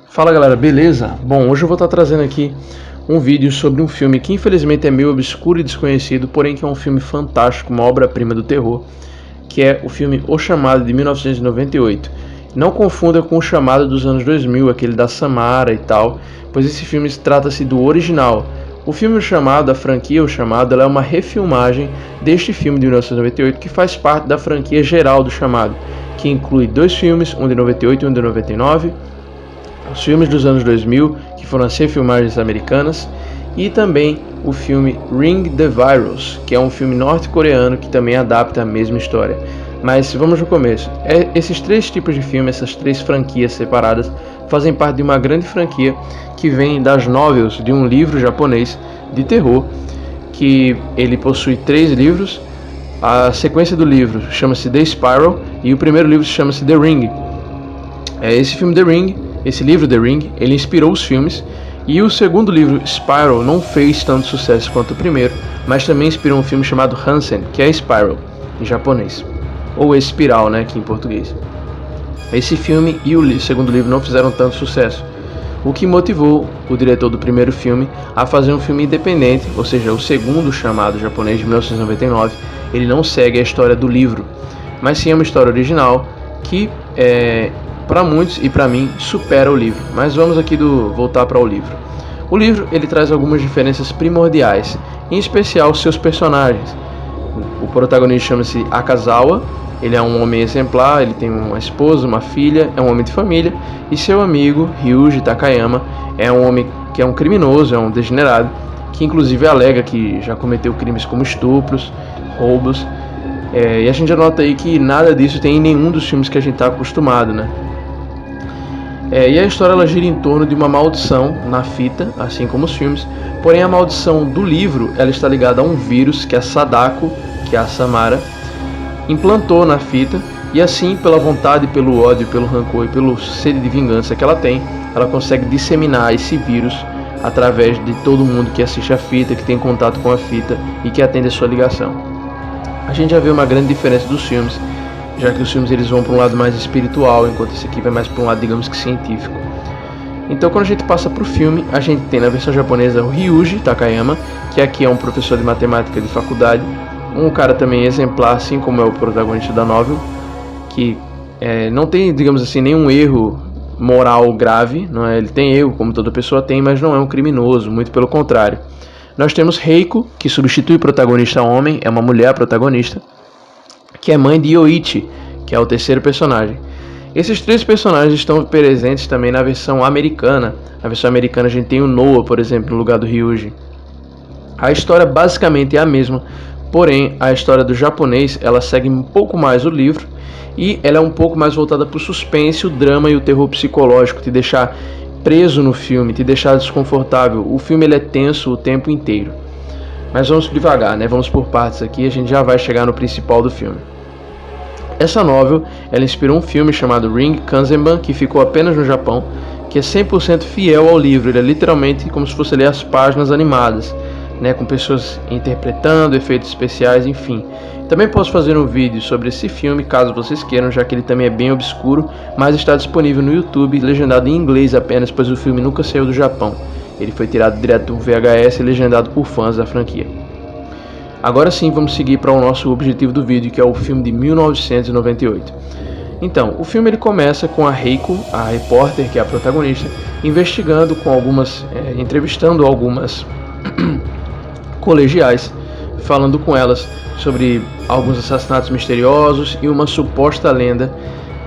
Fala galera, beleza? Bom, hoje eu vou estar trazendo aqui um vídeo sobre um filme que infelizmente é meio obscuro e desconhecido, porém que é um filme fantástico, uma obra-prima do terror, que é o filme O Chamado de 1998. Não confunda com O Chamado dos anos 2000, aquele da Samara e tal, pois esse filme trata-se do original. O filme O Chamado, a franquia O Chamado, ela é uma refilmagem deste filme de 1998 que faz parte da franquia geral do Chamado, que inclui dois filmes, um de 98 e um de 99, os filmes dos anos 2000, que foram as refilmagens americanas, e também o filme Ring the Virus, que é um filme norte-coreano que também adapta a mesma história. Mas vamos no começo. Esses três tipos de filme, essas três franquias separadas, fazem parte de uma grande franquia que vem das novels de um livro japonês de terror, que ele possui 3 livros. A sequência do livro chama-se The Spiral e o primeiro livro chama-se The Ring. Esse livro The Ring, ele inspirou os filmes, e o segundo livro, Spiral, não fez tanto sucesso quanto o primeiro, mas também inspirou um filme chamado Hansen, que é Spiral, em japonês, ou Espiral, né, aqui em português. Esse filme e o segundo livro não fizeram tanto sucesso, o que motivou o diretor do primeiro filme a fazer um filme independente, ou seja, o segundo chamado japonês de 1999, ele não segue a história do livro, mas sim é uma história original que para muitos e para mim supera o livro. Mas vamos aqui voltar para o livro. O livro ele traz algumas diferenças primordiais, em especial seus personagens. O protagonista chama-se Akazawa, ele é um homem exemplar, ele tem uma esposa, uma filha, é um homem de família, e seu amigo Ryuji Takayama é um homem que é um criminoso, é um degenerado, que inclusive alega que já cometeu crimes como estupros, roubos, e a gente já nota aí que nada disso tem em nenhum dos filmes que a gente está acostumado, né? E a história ela gira em torno de uma maldição na fita, assim como os filmes, porém a maldição do livro ela está ligada a um vírus que a Sadako, que é a Samara, implantou na fita, e assim, pela vontade, pelo ódio, pelo rancor e pelo sede de vingança que ela tem, ela consegue disseminar esse vírus através de todo mundo que assiste a fita, que tem contato com a fita e que atende a sua ligação. A gente já vê uma grande diferença dos filmes, já que os filmes eles vão para um lado mais espiritual, enquanto esse aqui vai mais para um lado, digamos que científico. Então quando a gente passa para o filme, a gente tem na versão japonesa o Ryuji Takayama, que aqui é um professor de matemática de faculdade, um cara também exemplar, assim como é o protagonista da novel, que não tem, digamos assim, nenhum erro moral grave, não é? Ele tem erro, como toda pessoa tem, mas não é um criminoso, muito pelo contrário. Nós temos Reiko, que substitui o protagonista homem, é uma mulher protagonista, que é mãe de Yoichi, que é o terceiro personagem. Esses 3 personagens estão presentes também na versão americana. Na versão americana a gente tem o Noah, por exemplo, no lugar do Ryuji. A história basicamente é a mesma, porém a história do japonês ela segue um pouco mais o livro, e ela é um pouco mais voltada para o suspense, o drama e o terror psicológico, te deixar preso no filme, te deixar desconfortável. O filme ele é tenso o tempo inteiro. Mas vamos devagar, né? Vamos por partes aqui, a gente já vai chegar no principal do filme. Essa novel, ela inspirou um filme chamado Ring Kanzenban, que ficou apenas no Japão, que é 100% fiel ao livro. Ele é literalmente como se fosse ler as páginas animadas, né? Com pessoas interpretando, efeitos especiais, enfim. Também posso fazer um vídeo sobre esse filme, caso vocês queiram, já que ele também é bem obscuro, mas está disponível no YouTube, legendado em inglês apenas, pois o filme nunca saiu do Japão. Ele foi tirado direto do VHS e legendado por fãs da franquia. Agora sim, vamos seguir para o nosso objetivo do vídeo, que é o filme de 1998. Então, o filme ele começa com a Reiko, a repórter, que é a protagonista, investigando entrevistando algumas colegiais, falando com elas sobre alguns assassinatos misteriosos e uma suposta lenda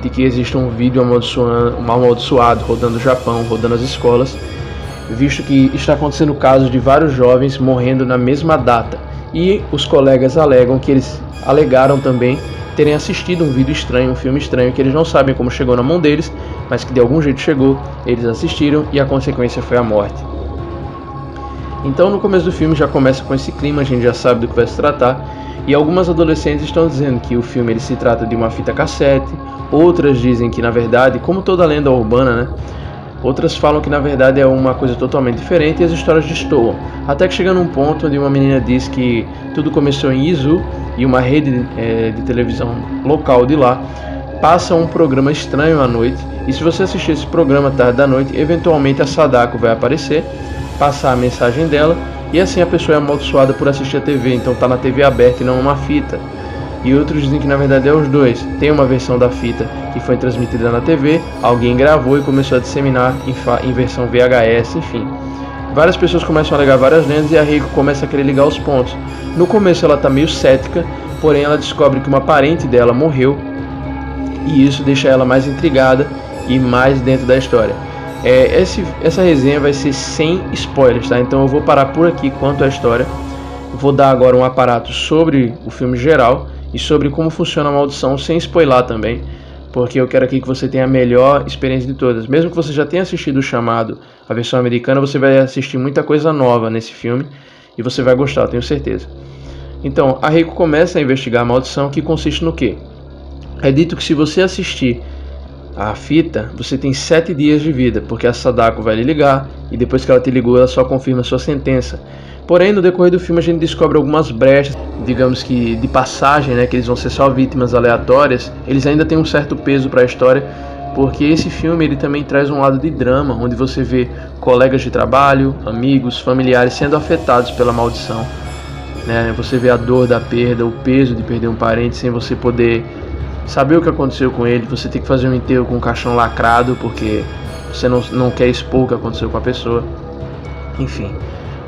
de que existe um vídeo amaldiçoado rodando o Japão, rodando as escolas, visto que está acontecendo casos de vários jovens morrendo na mesma data, e os colegas alegam que eles alegaram também terem assistido um vídeo estranho, um filme estranho, que eles não sabem como chegou na mão deles, mas que de algum jeito chegou, eles assistiram e a consequência foi a morte. Então no começo do filme já começa com esse clima, a gente já sabe do que vai se tratar, e algumas adolescentes estão dizendo que o filme ele se trata de uma fita cassete, outras dizem que na verdade, como toda lenda urbana, né? Outras falam que na verdade é uma coisa totalmente diferente, e as histórias destoam. Até que chega num ponto onde uma menina diz que tudo começou em Izu, e uma rede de televisão local de lá passa um programa estranho à noite, e se você assistir esse programa tarde da noite, eventualmente a Sadako vai aparecer, passar a mensagem dela, e assim a pessoa é amaldiçoada por assistir a TV, então tá na TV aberta e não uma fita. E outros dizem que na verdade é os dois. Tem uma versão da fita que foi transmitida na TV, alguém gravou e começou a disseminar em versão VHS, enfim. Várias pessoas começam a alegar várias lendas e a Reiko começa a querer ligar os pontos. No começo ela tá meio cética, porém ela descobre que uma parente dela morreu, e isso deixa ela mais intrigada e mais dentro da história. Essa resenha vai ser sem spoilers, tá? Então eu vou parar por aqui quanto à história. Vou dar agora um aparato sobre o filme geral e sobre como funciona a maldição, sem spoiler também, porque eu quero aqui que você tenha a melhor experiência de todas. Mesmo que você já tenha assistido o Chamado, a versão americana, você vai assistir muita coisa nova nesse filme e você vai gostar, eu tenho certeza. Então, a Reiko começa a investigar a maldição, que consiste no quê? É dito que se você assistir a fita, você tem 7 dias de vida, porque a Sadako vai lhe ligar, e depois que ela te ligou, ela só confirma a sua sentença. Porém, no decorrer do filme a gente descobre algumas brechas, digamos que de passagem, né, que eles vão ser só vítimas aleatórias. Eles ainda têm um certo peso para a história, porque esse filme ele também traz um lado de drama, onde você vê colegas de trabalho, amigos, familiares sendo afetados pela maldição, né? Você vê a dor da perda, o peso de perder um parente sem você poder saber o que aconteceu com ele. Você tem que fazer um enterro com um caixão lacrado, porque você não quer expor o que aconteceu com a pessoa. Enfim,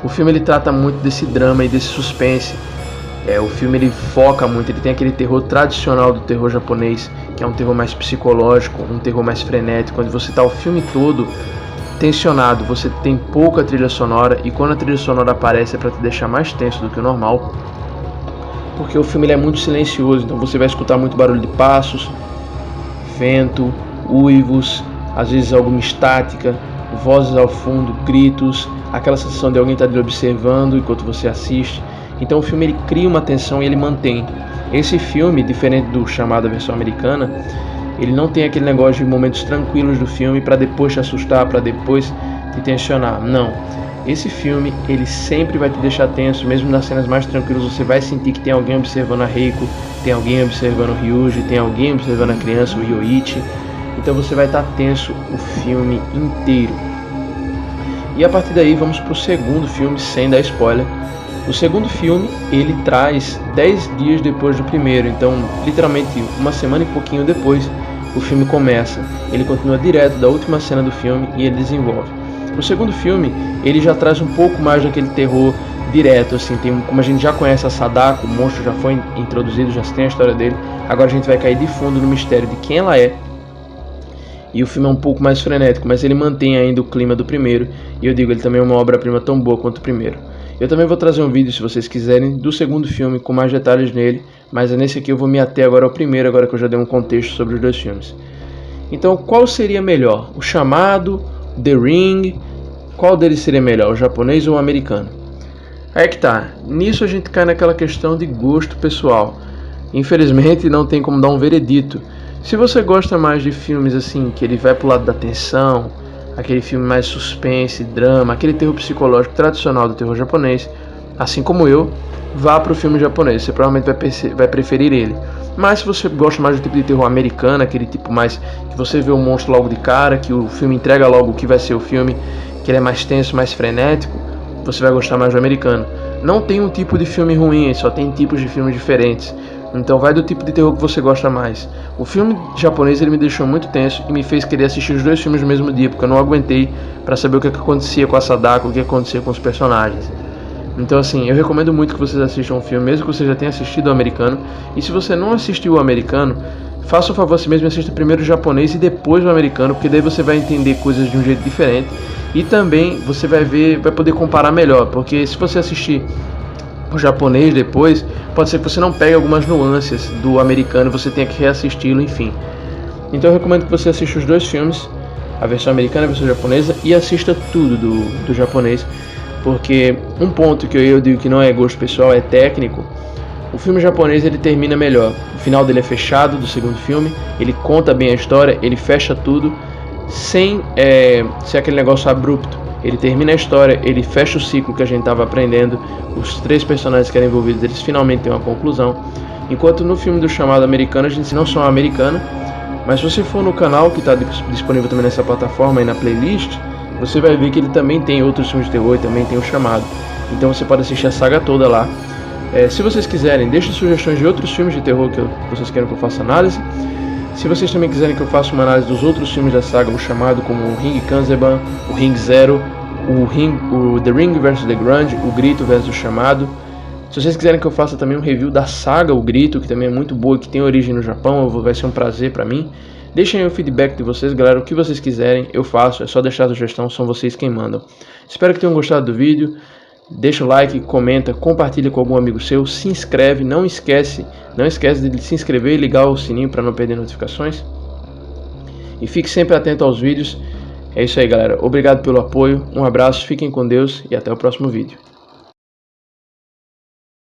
o filme ele trata muito desse drama e desse suspense. O filme ele foca muito, ele tem aquele terror tradicional do terror japonês, que é um terror mais psicológico, um terror mais frenético, onde você está o filme todo tensionado, você tem pouca trilha sonora, e quando a trilha sonora aparece é para te deixar mais tenso do que o normal, porque o filme ele é muito silencioso, então você vai escutar muito barulho de passos, vento, uivos, às vezes alguma estática, vozes ao fundo, gritos, aquela sensação de alguém estar lhe observando enquanto você assiste. Então o filme ele cria uma tensão e ele mantém. Esse filme, diferente do Chamado, a versão americana, ele não tem aquele negócio de momentos tranquilos do filme para depois te assustar, para depois te tensionar. Não. Esse filme ele sempre vai te deixar tenso, mesmo nas cenas mais tranquilas você vai sentir que tem alguém observando a Reiko, tem alguém observando o Ryuji, tem alguém observando a criança, o Yoichi. Então você vai estar tenso o filme inteiro. E a partir daí vamos para o segundo filme, sem dar spoiler. O segundo filme, ele traz 10 dias depois do primeiro, então literalmente uma semana e pouquinho depois o filme começa. Ele continua direto da última cena do filme e ele desenvolve. O segundo filme, ele já traz um pouco mais daquele terror direto, assim, como a gente já conhece a Sadako, o monstro já foi introduzido, já se tem a história dele, agora a gente vai cair de fundo no mistério de quem ela é. E o filme é um pouco mais frenético, mas ele mantém ainda o clima do primeiro, e eu digo, ele também é uma obra-prima tão boa quanto o primeiro. Eu também vou trazer um vídeo, se vocês quiserem, do segundo filme com mais detalhes nele, mas nesse aqui eu vou me ater agora ao primeiro, agora que eu já dei um contexto sobre os dois filmes. Então, qual seria melhor? O Chamado, The Ring, qual deles seria melhor, o japonês ou o americano? Aí que tá, nisso a gente cai naquela questão de gosto pessoal. Infelizmente não tem como dar um veredito. Se você gosta mais de filmes assim, que ele vai pro lado da tensão, aquele filme mais suspense, drama, aquele terror psicológico tradicional do terror japonês, assim como eu, vá pro filme japonês, você provavelmente vai preferir ele. Mas se você gosta mais do tipo de terror americano, aquele tipo mais que você vê o monstro logo de cara, que o filme entrega logo o que vai ser o filme, que ele é mais tenso, mais frenético, você vai gostar mais do americano. Não tem um tipo de filme ruim, só tem tipos de filmes diferentes. Então vai do tipo de terror que você gosta mais. O filme japonês ele me deixou muito tenso e me fez querer assistir os dois filmes no mesmo dia, porque eu não aguentei para saber o que acontecia com a Sadako, o que acontecia com os personagens. Então assim, eu recomendo muito que vocês assistam o filme, mesmo que você já tenha assistido o americano. E se você não assistiu o americano, faça o favor a si mesmo e assista primeiro o japonês e depois o americano, porque daí você vai entender coisas de um jeito diferente. E também você vai poder comparar melhor, porque se você assistir o japonês depois, pode ser que você não pegue algumas nuances do americano, você tenha que reassisti-lo, enfim. Então eu recomendo que você assista os dois filmes, a versão americana e a versão japonesa, e assista tudo do japonês, porque um ponto que eu digo que não é gosto pessoal, é técnico. O filme japonês ele termina melhor, o final dele é fechado do segundo filme, ele conta bem a história, ele fecha tudo, sem ser aquele negócio abrupto. Ele termina a história, ele fecha o ciclo que a gente estava aprendendo, os três personagens que eram envolvidos, eles finalmente têm uma conclusão. Enquanto no filme do Chamado americano, a gente não só americana, Mas se você for no canal, que está disponível também nessa plataforma e na playlist, você vai ver que ele também tem outros filmes de terror e também tem o Chamado. Então você pode assistir a saga toda lá. Se vocês quiserem, deixem sugestões de outros filmes de terror que vocês querem que eu faça análise. Se vocês também quiserem que eu faça uma análise dos outros filmes da saga, o Chamado, como o Ring Kanzeban, o Ring Zero, o The Ring vs The Grudge, o Grito vs o Chamado. Se vocês quiserem que eu faça também um review da saga O Grito, que também é muito boa, que tem origem no Japão, vai ser um prazer pra mim. Deixem aí o feedback de vocês, galera, o que vocês quiserem, eu faço, é só deixar a sugestão, são vocês quem mandam. Espero que tenham gostado do vídeo, deixa o like, comenta, compartilha com algum amigo seu, se inscreve, não esquece de se inscrever e ligar o sininho para não perder notificações. E fique sempre atento aos vídeos. É isso aí, galera, obrigado pelo apoio, um abraço, fiquem com Deus e até o próximo vídeo.